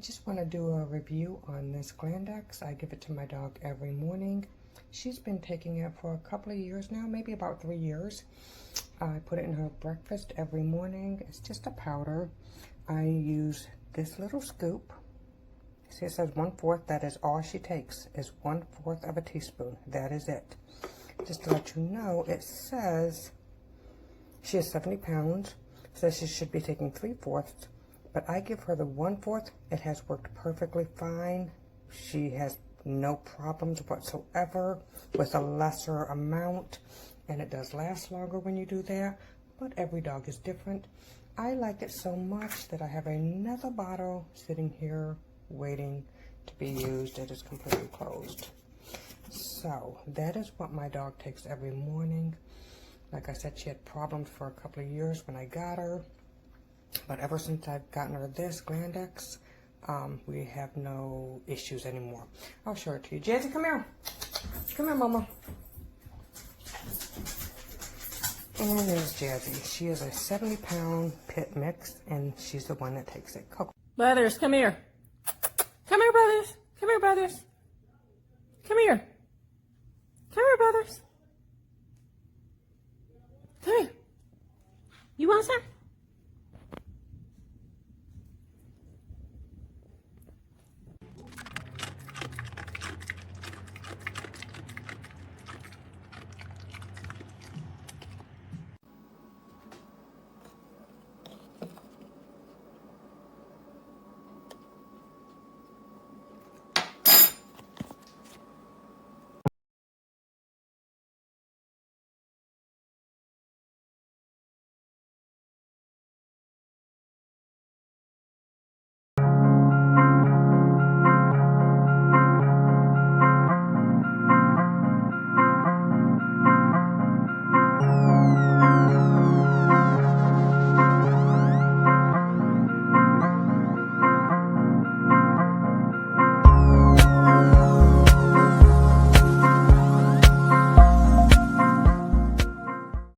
Just want to do a review on this Glandex. I give it to my dog every morning. She's been taking it for a couple of years now, maybe about 3 years. I put it in her breakfast every morning. It's just a powder. I use this little scoop. See, it says 1/4. That is all she takes, is 1/4 of a teaspoon. That is it. Just to let you know, it says she is 70 pounds. It says she should be taking 3/4. But I give her the 1/4. It has worked perfectly fine. She has no problems whatsoever with a lesser amount. And it does last longer when you do that. But every dog is different. I like it so much that I have another bottle sitting here waiting to be used. It is completely closed. So that is what my dog takes every morning. Like I said, she had problems for a couple of years when I got her. But ever since I've gotten her this Glandex, we have no issues anymore. I'll show it to you. Jazzy, come here. Come here, Mama. And there's Jazzy. She is a 70-pound pit mix, and she's the one that takes it. Coco. Brothers, come here. Come here, brothers. Come here, brothers. Come here. Come here, brothers. Come here. You want some?